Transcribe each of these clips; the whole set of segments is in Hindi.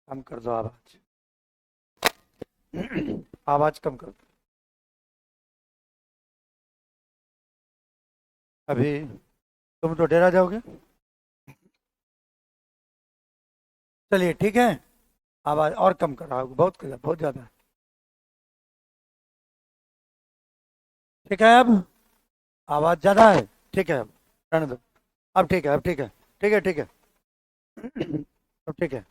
कम कर दो आवाज। आवाज कम कर दो। अभी तुम तो डेरा जाओगे। चलिए ठीक है। आवाज और कम कराओ, बहुत कर, बहुत ज्यादा है। ठीक है अब। आवाज ज्यादा है। ठीक है अब। रहने दो। अब ठीक है, अब ठीक है। ठीक है ठीक है। अब ठीक है।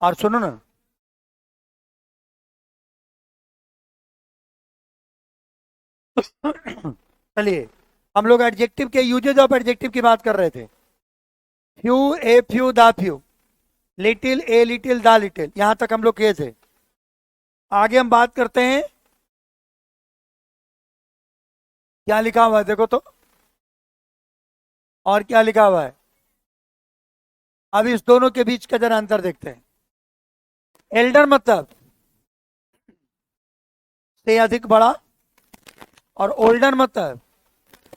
और सुनो ना। चलिए, हम लोग एडजेक्टिव के यूजेज ऑफ एडजेक्टिव की बात कर रहे थे। Few, a few, the few, little, a little, the little, यहां तक हम लोग किए थे। आगे हम बात करते हैं। क्या लिखा हुआ है देखो तो। और क्या लिखा हुआ है। अब इस दोनों के बीच का जरा अंतर देखते हैं। एल्डर मतलब से अधिक बड़ा, और ओल्डर मतलब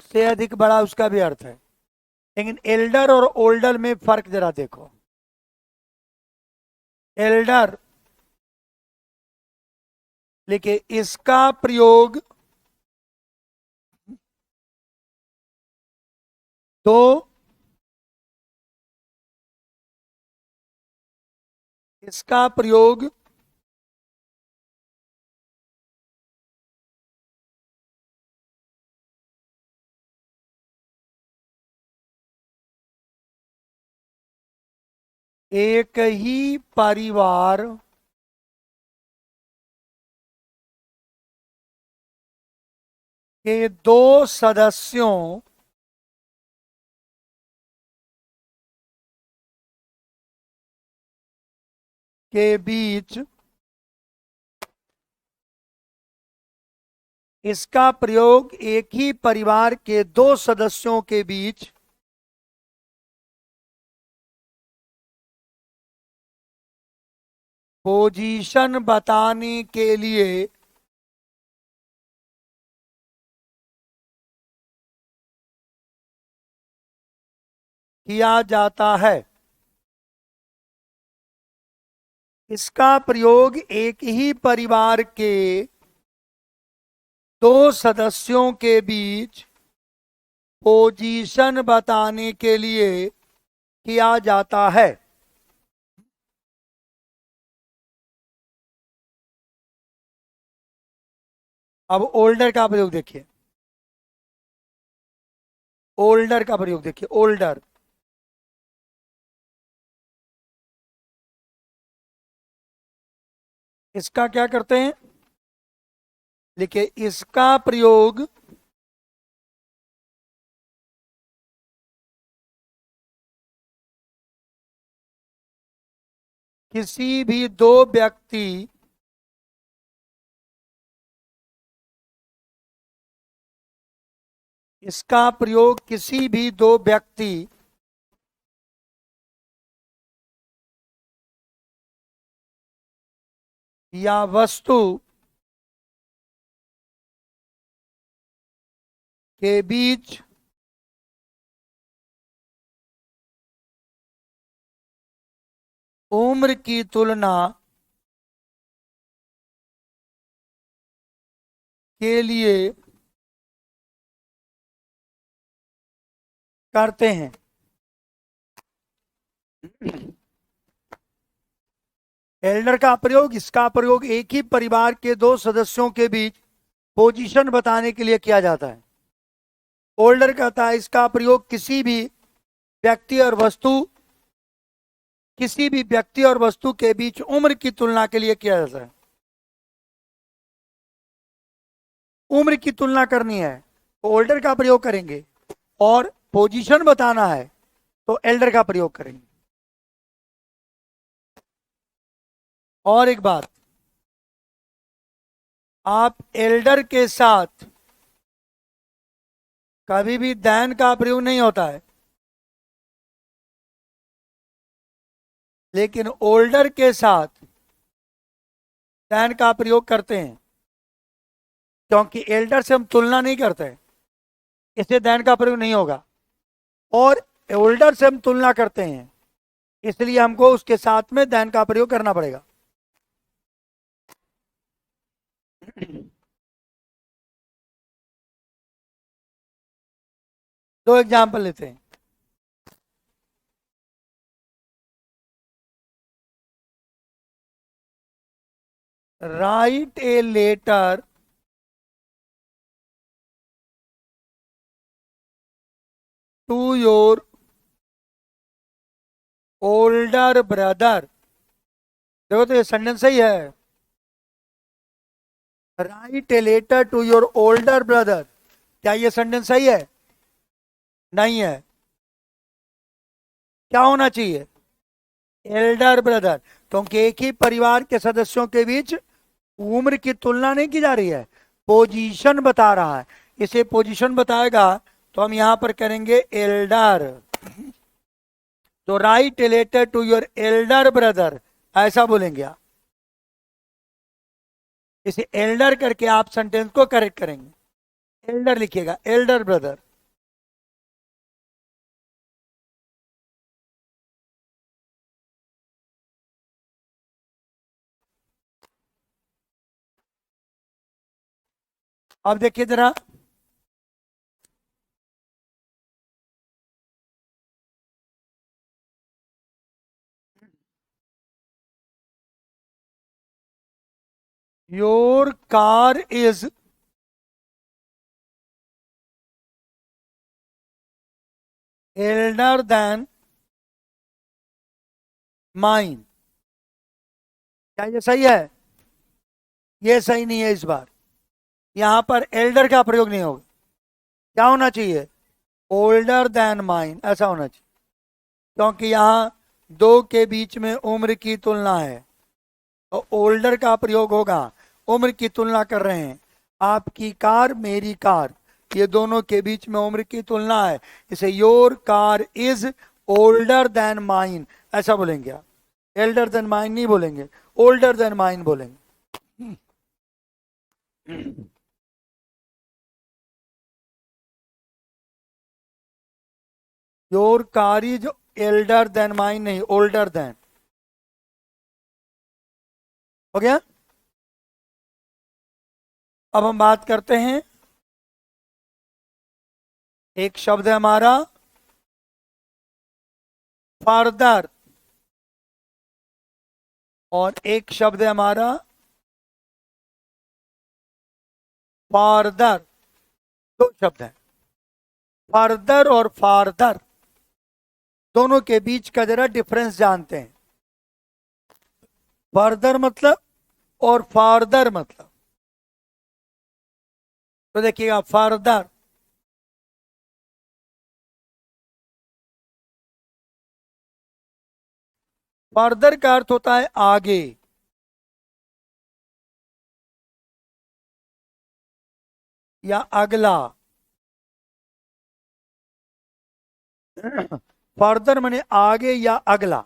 से अधिक बड़ा, उसका भी अर्थ है। लेकिन एल्डर और ओल्डर में फर्क जरा देखो। एल्डर लिखे, इसका प्रयोग दो इसका प्रयोग एक ही परिवार के दो सदस्यों के बीच, इसका प्रयोग एक ही परिवार के दो सदस्यों के बीच पोजीशन बताने के लिए किया जाता है। इसका प्रयोग एक ही परिवार के दो सदस्यों के बीच पोजीशन बताने के लिए किया जाता है। अब ओल्डर का प्रयोग देखिए। ओल्डर का प्रयोग देखिए, ओल्डर। इसका क्या करते हैं। देखिए, इसका प्रयोग किसी भी दो व्यक्ति इसका प्रयोग किसी भी दो व्यक्ति या वस्तु के बीच उम्र की तुलना के लिए करते हैं। एल्डर का प्रयोग, इसका प्रयोग एक ही परिवार के दो सदस्यों के बीच पोजीशन बताने के लिए किया जाता है। ओल्डर कहता है इसका प्रयोग किसी भी व्यक्ति और वस्तु के बीच उम्र की तुलना के लिए किया जाता है। उम्र की तुलना करनी है तो ओल्डर का प्रयोग करेंगे, और पोजीशन बताना है तो एल्डर का प्रयोग करेंगे। और एक बात, आप एल्डर के साथ कभी भी देन का प्रयोग नहीं होता है, लेकिन ओल्डर के साथ देन का प्रयोग करते हैं, क्योंकि एल्डर से हम तुलना नहीं करते, इसलिए देन का प्रयोग नहीं होगा। और ओल्डर से हम तुलना करते हैं, इसलिए हमको उसके साथ में देन का प्रयोग करना पड़ेगा। दो एग्जाम्पल लेते हैं। Write a letter to your older brother. देखो तो ये सेंटेंस सही है। Write a letter to your older brother, क्या ये सेंटेंस सही है? नहीं है। क्या होना चाहिए? एल्डर ब्रदर, क्योंकि एक ही परिवार के सदस्यों के बीच उम्र की तुलना नहीं की जा रही है, पोजीशन बता रहा है। इसे पोजीशन बताएगा तो हम यहां पर करेंगे एल्डर। तो write a letter to your elder brother, ऐसा बोलेंगे आप। इसे एल्डर करके आप सेंटेंस को करेक्ट करेंगे। एल्डर लिखिएगा, एल्डर ब्रदर। अब देखिए जरा, your car is Elder then mine. क्या ये सही है? ये सही नहीं है। इस बार यहां पर एल्डर का प्रयोग नहीं होगा। क्या होना चाहिए? ओल्डर देन माइन, ऐसा होना चाहिए, क्योंकि यहां दो के बीच में उम्र की तुलना है और ओल्डर का प्रयोग होगा। उम्र की तुलना कर रहे हैं, आपकी कार मेरी कार, ये दोनों के बीच में उम्र की तुलना है। इसे your car is older than mine ऐसा बोलेंगे आप। एल्डर देन माइन नहीं बोलेंगे, ओल्डर देन माइन बोलेंगे। Your car is Elder then mine नहीं, ओल्डर देन। हो गया। अब हम बात करते हैं, एक शब्द है हमारा फर्दर और एक शब्द है हमारा फार्दर। दो शब्द हैं, फर्दर और फार्दर। दोनों के बीच का जरा डिफरेंस जानते हैं। फर्दर मतलब और फार्दर मतलब। तो देखिएगा, फर्दर फर्दर का अर्थ होता है आगे या अगला। फर्दर माने आगे या अगला।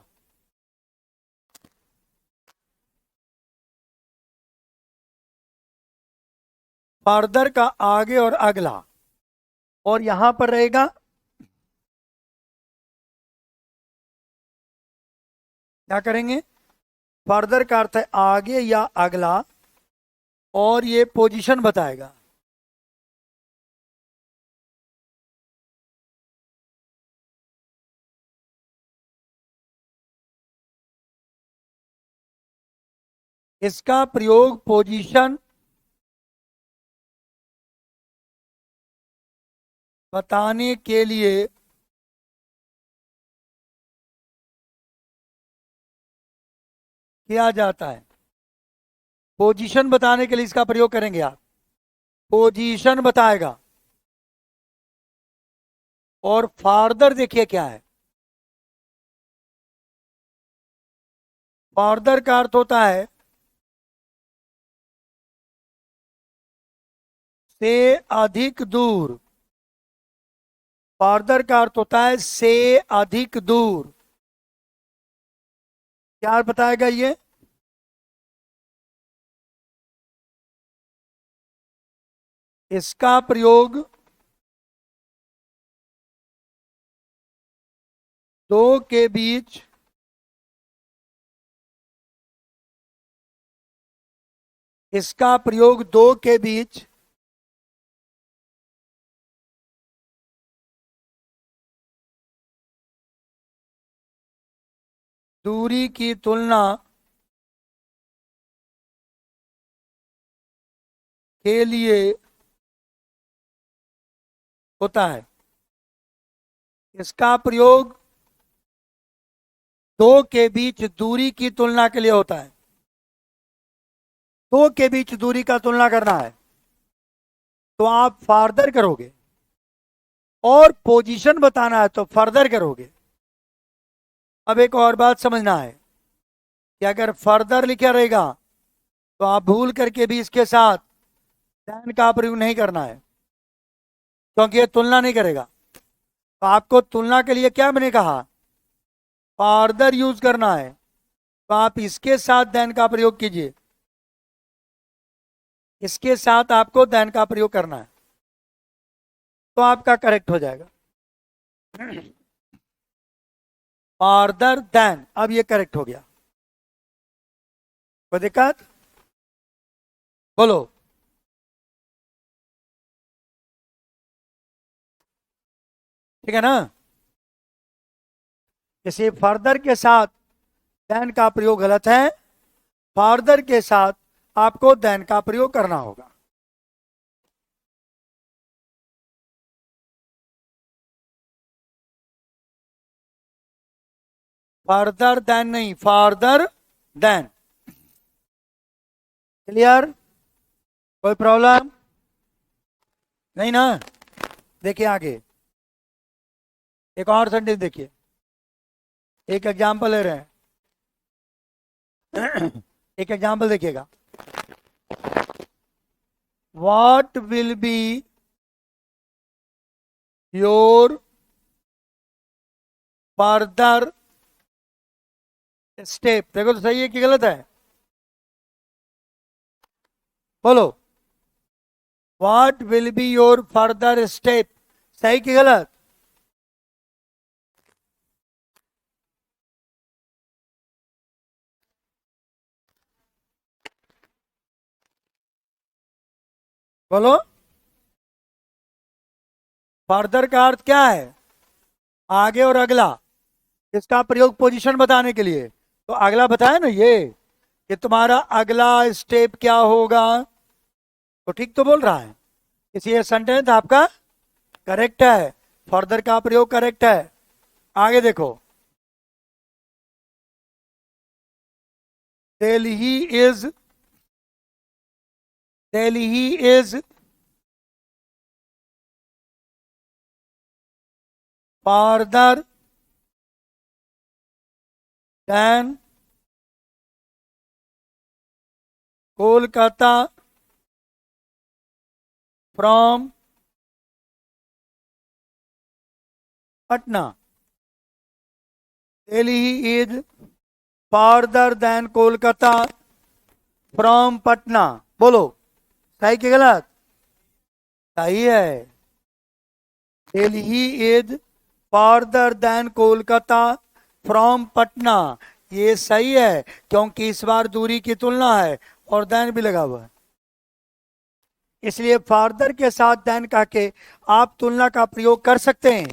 फर्दर का आगे और अगला। और यहां पर रहेगा, क्या करेंगे? फर्दर का अर्थ है आगे या अगला, और ये पोजीशन बताएगा। इसका प्रयोग पोजीशन बताने के लिए किया जाता है। पोजीशन बताने के लिए इसका प्रयोग करेंगे आप। पोजीशन बताएगा। और फार्दर देखिए क्या है। फार्दर का अर्थ होता है से अधिक दूर, फर्दर का अर्थ होता है से अधिक दूर। क्या बताएगा ये? इसका प्रयोग दो के बीच इसका प्रयोग दो के बीच दूरी की तुलना के लिए होता है। इसका प्रयोग दो के बीच दूरी की तुलना के लिए होता है। दो के बीच दूरी का तुलना करना है तो आप फर्दर करोगे, और पोजीशन बताना है तो फर्दर करोगे। अब एक और बात समझना है कि अगर फर्दर लिखा रहेगा तो आप भूल करके भी इसके साथ देन का प्रयोग नहीं करना है, क्योंकि ये तुलना नहीं करेगा। तो आपको तुलना के लिए क्या मैंने कहा, फर्दर यूज करना है, तो आप इसके साथ देन का प्रयोग कीजिए। इसके साथ आपको देन का प्रयोग करना है तो आपका करेक्ट हो जाएगा। फर्दर देन, अब ये करेक्ट हो गया। कोई दिक्कत? बोलो। ठीक है ना? इसे फर्दर के साथ देन का प्रयोग गलत है, फर्दर के साथ आपको देन का प्रयोग करना होगा। फर्दर देन नहीं, फर्दर देन। क्लियर? कोई प्रॉब्लम नहीं ना? देखिए आगे एक और सेंटेंस देखिए, एक एग्जांपल ले रहे हैं। एक एग्जांपल देखिएगा। What will be your further step? देखो तो सही है कि गलत है? बोलो। What will be your further step, सही कि गलत? बोलो। फर्दर का अर्थ क्या है? आगे और अगला। इसका प्रयोग पोजीशन बताने के लिए। तो अगला बताया ना ये कि तुम्हारा अगला स्टेप क्या होगा, तो ठीक तो बोल रहा है। इसलिए सेंटेंस आपका करेक्ट है, फर्दर का प्रयोग करेक्ट है। आगे देखो। Delhi is, Delhi is farther than Kolkata from Patna. Delhi is farther than Kolkata from Patna. बोलो, सही कि गलत? सही है। Delhi is farther than Kolkata from Patna, ये सही है क्योंकि इस बार दूरी की तुलना है और देन भी लगा हुआ है। इसलिए फर्दर के साथ देन कह के आप तुलना का प्रयोग कर सकते हैं।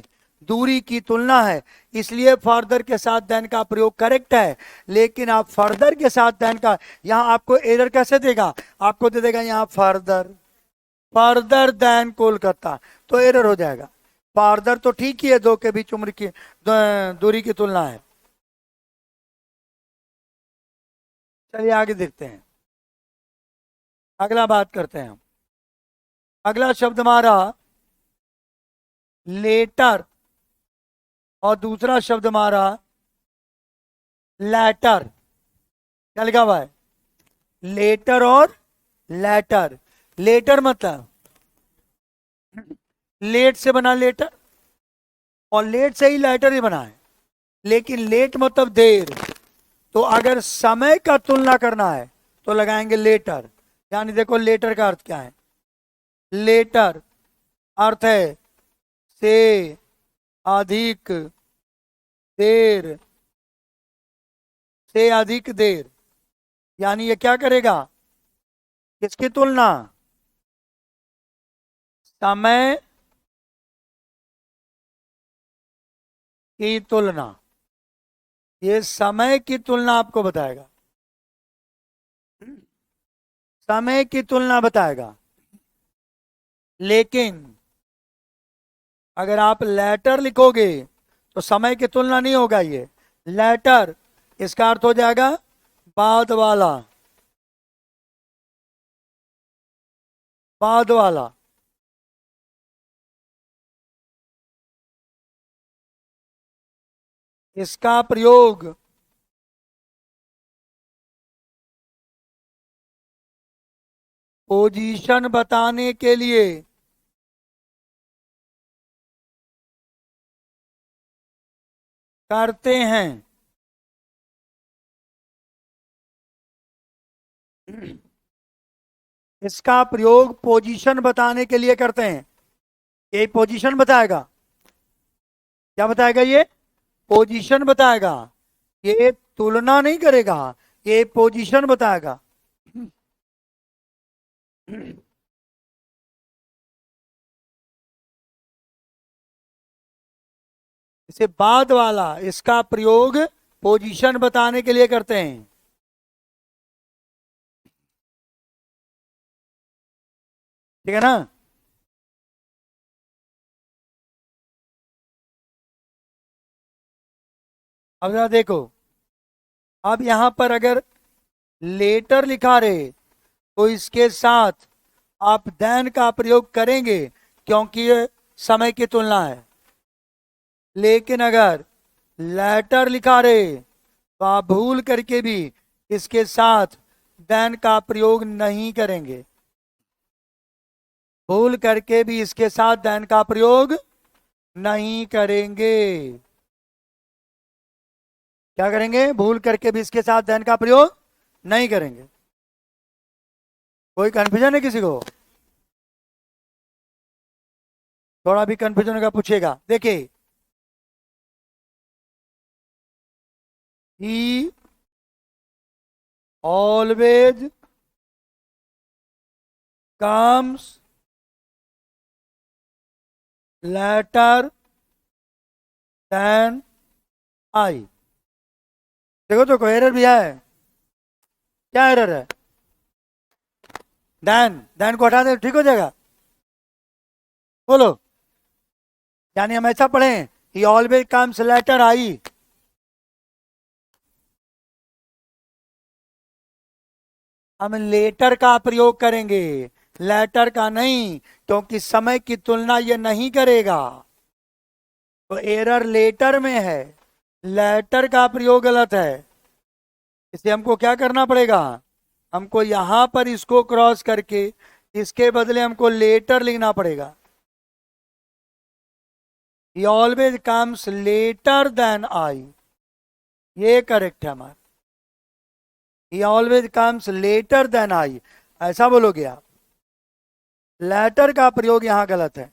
दूरी की तुलना है इसलिए फर्दर के साथ देन का प्रयोग करेक्ट है। लेकिन आप फर्दर के साथ देन का, यहां आपको एरर कैसे देगा? आपको दे देगा यहां फर्दर, फर्दर देन कोलकाता, तो एरर हो जाएगा। फर्दर तो ठीक ही है, दो के बीच उम्र की दूरी की तुलना है। चलिए आगे देखते हैं, अगला बात करते हैं हम। अगला शब्द हमारा लेटर और दूसरा शब्द हमारा लैटर। क्या लिखा हुआ है? लेटर और लैटर। लेटर मतलब लेट से बना लेटर, और लेट से ही लेटर ही बना है, लेकिन लेट मतलब देर। तो अगर समय का तुलना करना है तो लगाएंगे लेटर। यानी देखो लेटर का अर्थ क्या है। लेटर अर्थ है से अधिक देर, से अधिक देर। यानी ये क्या करेगा, किसकी तुलना, समय की तुलना। ये समय की तुलना आपको बताएगा, समय की तुलना बताएगा। लेकिन अगर आप लेटर लिखोगे तो समय की तुलना नहीं होगा ये। लेटर इसका अर्थ हो जाएगा बाद वाला, बाद वाला। इसका प्रयोग पोजीशन बताने के लिए करते हैं। इसका प्रयोग पोजीशन बताने के लिए करते हैं। ये पोजीशन बताएगा, क्या बताएगा ये, पोजीशन बताएगा। ये तुलना नहीं करेगा, ये पोजीशन बताएगा। इसे बाद वाला, इसका प्रयोग पोजीशन बताने के लिए करते हैं। ठीक है ना। अब जरा देखो, अब यहां पर अगर लेटर लिखा रहे तो इसके साथ आप देन का प्रयोग करेंगे, क्योंकि ये समय की तुलना है। लेकिन अगर लेटर लिखा रहे तो आप भूल करके भी इसके साथ देन का प्रयोग नहीं करेंगे। भूल करके भी इसके साथ देन का प्रयोग नहीं करेंगे। क्या करेंगे, भूल करके भी इसके साथ देन का प्रयोग नहीं करेंगे। कोई कंफ्यूजन है किसी को, थोड़ा भी कंफ्यूजन का पूछेगा। देखिए, he always comes later than I. देखो तो कोई एरर भी है, क्या एरर है, देन, देन को हटा दे ठीक हो जाएगा। बोलो। यानी हम ऐसा पढ़ें, ही ऑलवेज कम्स लेटर आई। हम लेटर का प्रयोग करेंगे, लेटर का नहीं, क्योंकि समय की तुलना ये नहीं करेगा। तो एरर लेटर में है, लेटर का प्रयोग गलत है। इसलिए हमको क्या करना पड़ेगा, हमको यहां पर इसको क्रॉस करके इसके बदले हमको लेटर लिखना पड़ेगा। He always comes later than I, ये करेक्ट है हमारा। He always comes later than I, ऐसा बोलोगे आप। लेटर का प्रयोग यहां गलत है।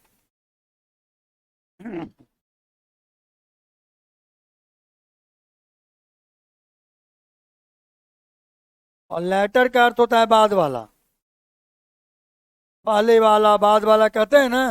और लेटर का अर्थ होता है बाद वाला, पहले वाला, बाद वाला कहते हैं ना।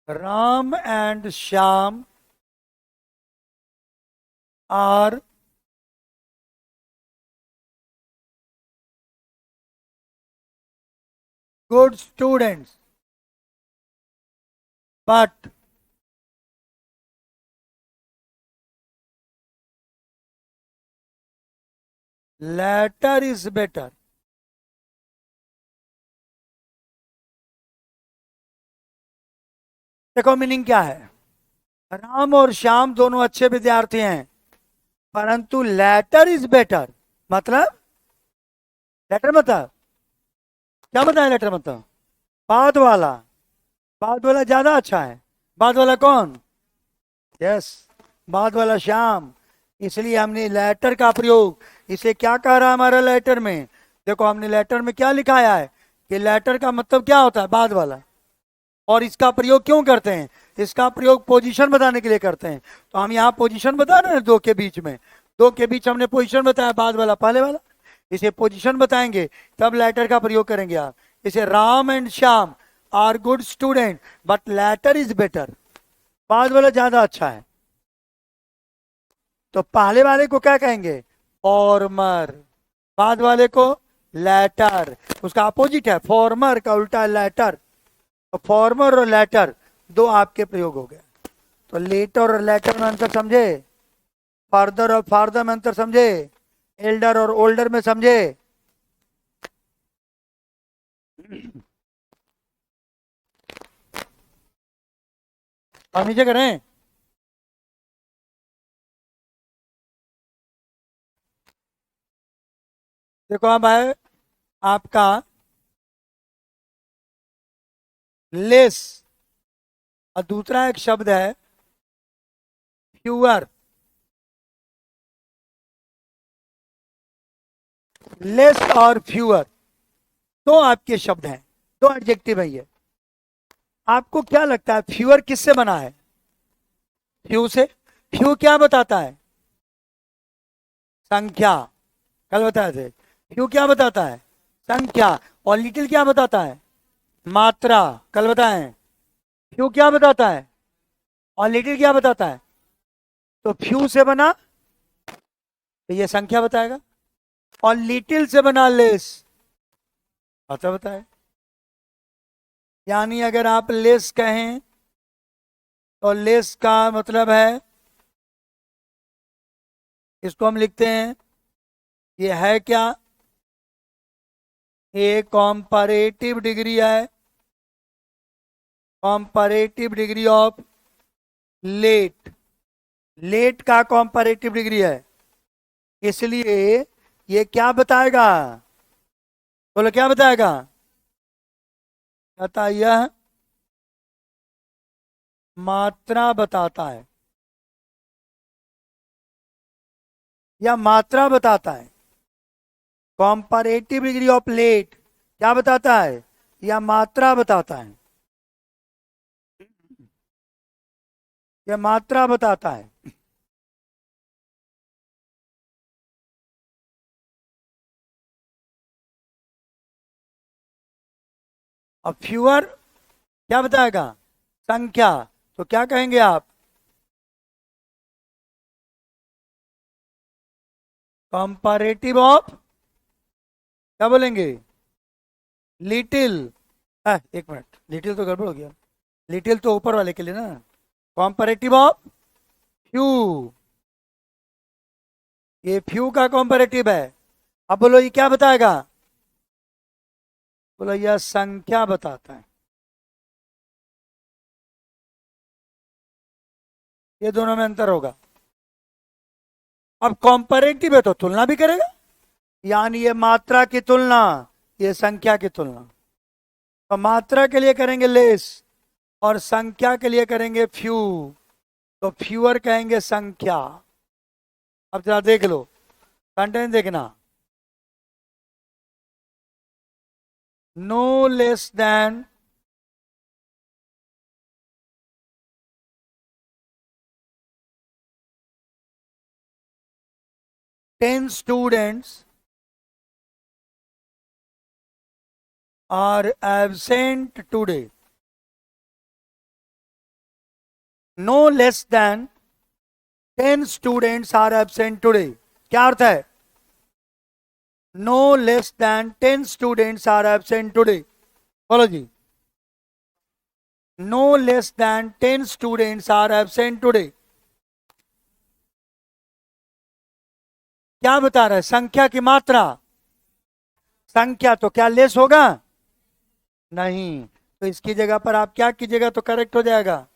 Ram and Shyam are good students, but latter is better. देखो मीनिंग क्या है, राम और श्याम दोनों अच्छे विद्यार्थी हैं, परंतु लेटर इज बेटर। मतलब लेटर मतलब क्या बताया, लेटर मतलब बाद वाला, बाद वाला ज्यादा अच्छा है। बाद वाला कौन? यस, बाद वाला श्याम। इसलिए हमने लेटर का प्रयोग, इसे क्या कह रहा है हमारा लेटर में, देखो हमने लेटर में क्या लिखाया है कि लेटर का मतलब क्या होता है, बाद वाला। और इसका प्रयोग क्यों करते हैं, इसका प्रयोग पोजीशन बताने के लिए करते हैं। तो हम यहाँ पोजीशन बता रहे हैं दो के बीच में, दो के बीच हमने पोजीशन बताया, बाद वाला पहले वाला, इसे पोजीशन बताएंगे तब लेटर का प्रयोग करेंगे आप। इसे Ram and Shyam are good student but latter is better, बाद वाला ज्यादा अच्छा है। तो पहले वाले को क्या कहेंगे, फॉर्मर, बाद वाले को लेटर, उसका अपोजिट है, फॉर्मर का उल्टा है लेटर। तो फॉर्मर और लेटर दो आपके प्रयोग हो गए। तो लेटर और लेटर में अंतर समझे, फादर और फादर में अंतर समझे, एल्डर और ओल्डर में समझे। और नीचे करें, देखो अब है आपका लेस, और दूसरा एक शब्द है फ्यूअर। लेस और फ्यूअर दो आपके शब्द हैं, दो एडजेक्टिव है ये। आपको क्या लगता है फ्यूअर किससे बना है, फ्यू से। फ्यू क्या बताता है, संख्या, कल बताए थे। फ्यू क्या बताता है, संख्या। और लिटिल क्या बताता है, मात्रा, कल बताएं। फ्यू क्या बताता है और लिटिल क्या बताता है। तो फ्यू से बना तो ये संख्या बताएगा, और लिटिल से बना लेस, मात्रा बताए। यानी अगर आप लेस कहें तो लेस का मतलब है, इसको हम लिखते हैं, ये है क्या, ये कॉम्परेटिव डिग्री है, comparative degree of late. Late का कॉम्परेटिव डिग्री है, इसलिए ये क्या बताएगा, बोलो क्या बताएगा, कहता यह मात्रा बताता है, या मात्रा बताता है। कॉम्परेटिव डिग्री ऑफ लेट क्या बताता है, या मात्रा बताता है, या मात्रा बताता है। अब फ्यूअर क्या बताएगा, संख्या। तो क्या कहेंगे आप, कंपैरेटिव ऑफ, क्या बोलेंगे, लिटिल। एक मिनट, लिटिल तो गड़बड़ हो गया, लिटिल तो ऊपर वाले के लिए ना, कंपैरेटिव ऑफ फ्यू, ये फ्यू का कंपैरेटिव है। अब बोलो ये क्या बताएगा, बोलो यह संख्या बताता है। ये दोनों में अंतर होगा। अब कंपैरेटिव है तो तुलना भी करेगा, यानी ये मात्रा की तुलना, ये संख्या की तुलना। तो मात्रा के लिए करेंगे लेस और संख्या के लिए करेंगे फ्यू, तो फ्यूअर कहेंगे संख्या। अब जरा देख लो, कंटेंट देखना, no less than ten students are absent today. No less than 10 students are absent today. क्या अर्थ है, no less than 10 students are absent today. बोलो जी, no less than 10 students are absent today. क्या बता रहा है, संख्या की मात्रा, संख्या तो क्या लेस होगा, नहीं। तो इसकी जगह पर आप क्या कीजिएगा तो करेक्ट हो जाएगा।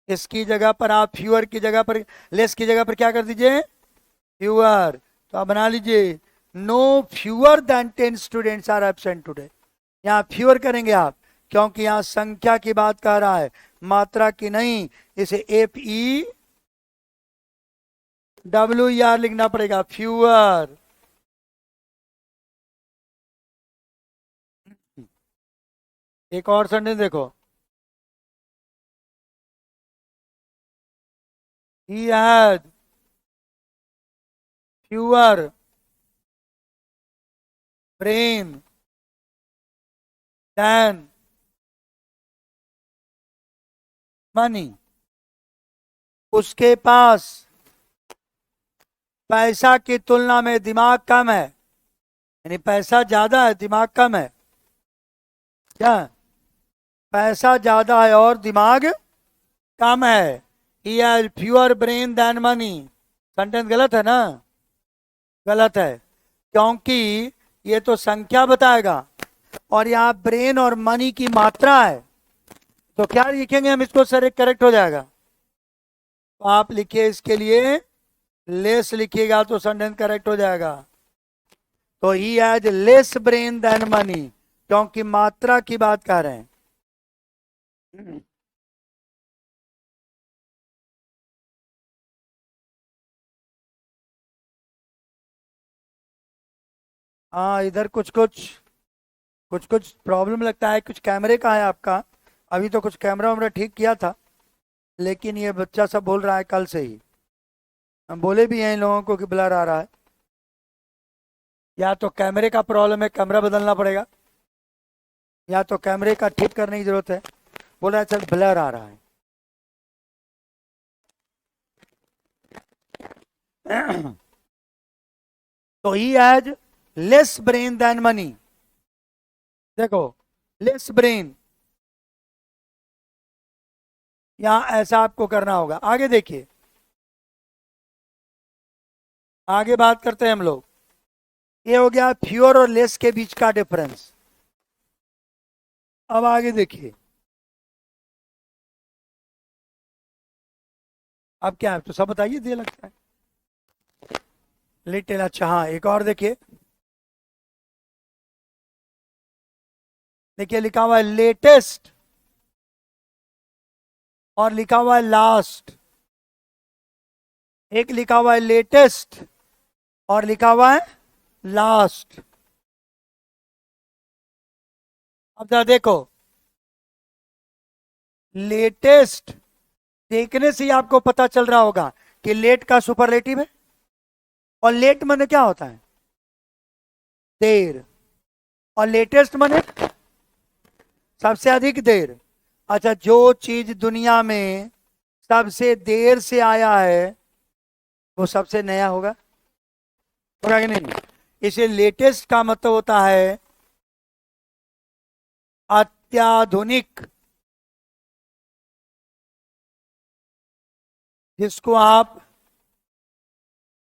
इसकी जगह पर आप फ्यूअर की जगह पर, लेस की जगह पर क्या कर दीजिए, फ्यूअर। तो आप बना लीजिए no fewer than 10 students are absent today. यहाँ फ्यूअर करेंगे आप, क्योंकि यहाँ संख्या की बात कर रहा है, मात्रा की नहीं। इसे FEWER लिखना पड़ेगा, फ्यूअर। एक और सेंटेंस देखो, he had fewer brain than money। उसके पास पैसा की तुलना में दिमाग कम है, यानी पैसा ज्यादा है दिमाग कम है। क्या, पैसा ज्यादा है और दिमाग कम है। He has fewer brain than money. Sentence गलत है ना, गलत है, क्योंकि ये तो संख्या बताएगा और यहाँ ब्रेन और मनी की मात्रा है। तो क्या लिखेंगे हम इसको सर, एक करेक्ट हो जाएगा। तो आप लिखिए इसके लिए लेस लिखिएगा तो सेंटेंस करेक्ट हो जाएगा। तो he has less brain than money, क्योंकि मात्रा की बात कर रहे हैं। हाँ, इधर कुछ कुछ प्रॉब्लम लगता है, कुछ कैमरे का है आपका। अभी तो कुछ कैमरा वैमरा ठीक किया था, लेकिन ये बच्चा सब बोल रहा है कल से ही। हम बोले भी हैं इन लोगों को कि ब्लर आ रहा है, या तो कैमरे का प्रॉब्लम है, कैमरा बदलना पड़ेगा, या तो कैमरे का ठीक करने की जरूरत है। बोल रहा है सर ब्लर आ रहा है। तो he has less brain than money. देखो, लेस ब्रेन, यहां ऐसा आपको करना होगा। आगे देखिए, आगे बात करते हैं हम लोग। ये हो गया फ्यूअर और लेस के बीच का डिफरेंस। अब आगे देखिए, अब क्या है तो सब बताइए, दे लगता है लिटिल। अच्छा हाँ, एक और देखिए, देखिए लिखा हुआ है लेटेस्ट और लिखा हुआ है लास्ट। एक लिखा हुआ है लेटेस्ट और लिखा हुआ है लास्ट। अब जरा देखो, लेटेस्ट देखने से ही आपको पता चल रहा होगा कि लेट का सुपरलेटिव है। और लेट माने क्या होता है, देर। और लेटेस्ट माने सबसे अधिक देर। अच्छा, जो चीज दुनिया में सबसे देर से आया है वो सबसे नया होगा, होगा कि नहीं। इसे लेटेस्ट का मतलब होता है अत्याधुनिक, जिसको आप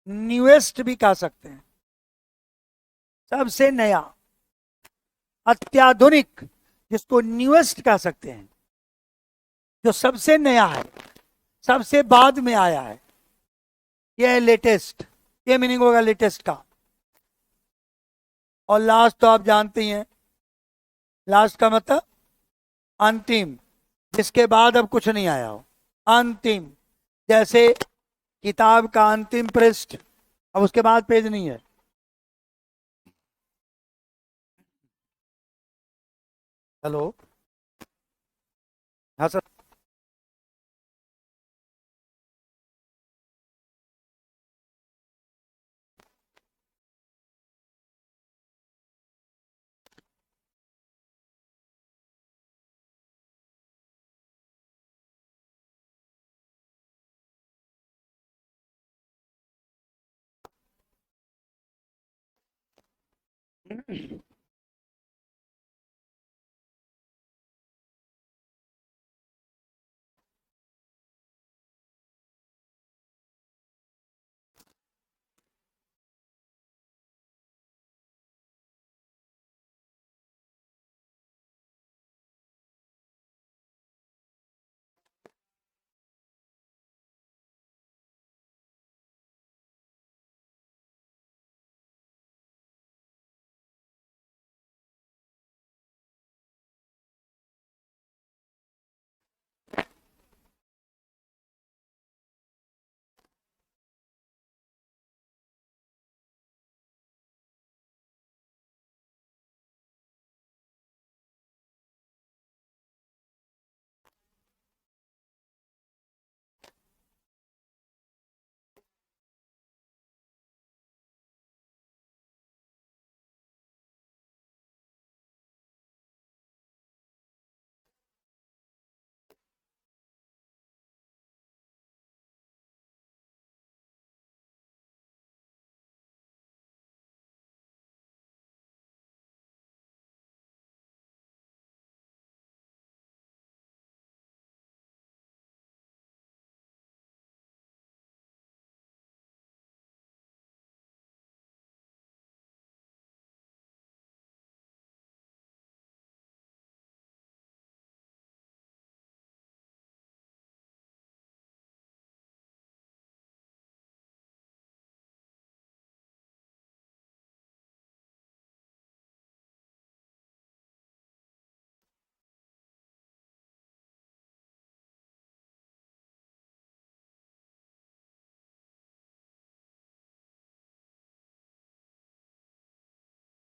न्यूएस्ट भी कह सकते हैं, सबसे नया। अत्याधुनिक जिसको न्यूएस्ट कह सकते हैं, जो सबसे नया है, सबसे बाद में आया है, यह है लेटेस्ट। ये मीनिंग होगा लेटेस्ट का। और लास्ट तो आप जानते ही हैं, लास्ट का मतलब अंतिम, जिसके बाद अब कुछ नहीं आया हो, अंतिम। जैसे किताब का अंतिम पृष्ठ, अब उसके बाद पेज नहीं है। हेलो, हाँ सर।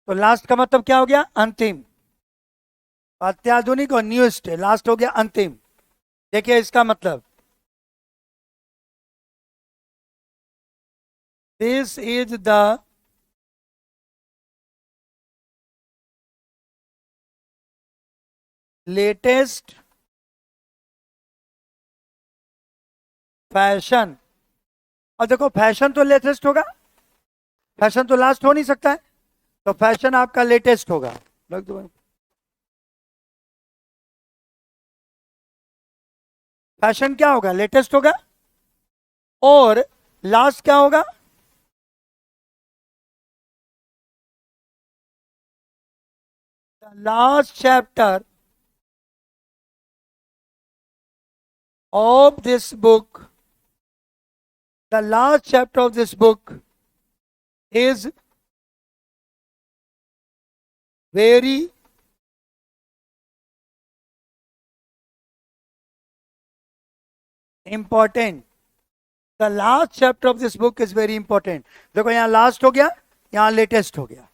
तो लास्ट का मतलब क्या हो गया? अंतिम। अत्याधुनिक और न्यूएस्ट, लास्ट हो गया अंतिम। देखिए इसका मतलब, this is the latest fashion. और देखो फैशन तो लेटेस्ट होगा, फैशन तो लास्ट हो नहीं सकता है, तो फैशन आपका लेटेस्ट होगा। लग दो भाई। फैशन क्या होगा? लेटेस्ट होगा। और लास्ट क्या होगा? The last chapter of this book, the last chapter of this book is very important. The last chapter of this book is very important. देखो यहाँ लास्ट हो गया, यहाँ लेटेस्ट हो गया।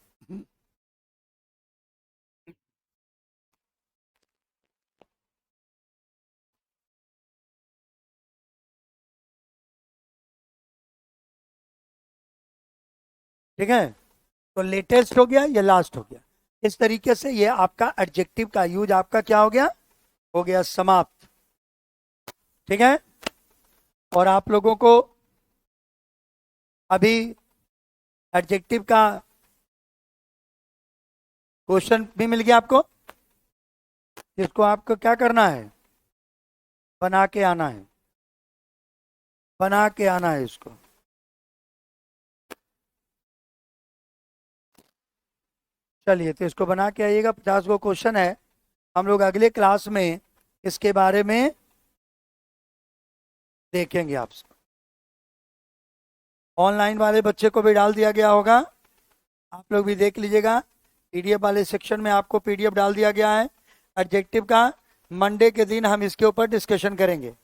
ठीक है, तो लेटेस्ट हो गया, ये लास्ट हो गया। इस तरीके से ये आपका एडजेक्टिव का यूज आपका क्या हो गया समाप्त। ठीक है, और आप लोगों को अभी एडजेक्टिव का क्वेश्चन भी मिल गया आपको, जिसको आपको क्या करना है? बना के आना है, बना के आना है इसको। चलिए तो इसको बना के आइएगा, 50 गो क्वेश्चन है। हम लोग अगले क्लास में इसके बारे में देखेंगे आपसे। ऑनलाइन वाले बच्चे को भी डाल दिया गया होगा, आप लोग भी देख लीजिएगा। पीडीएफ वाले सेक्शन में आपको पीडीएफ डाल दिया गया है एडजेक्टिव का। मंडे के दिन हम इसके ऊपर डिस्कशन करेंगे।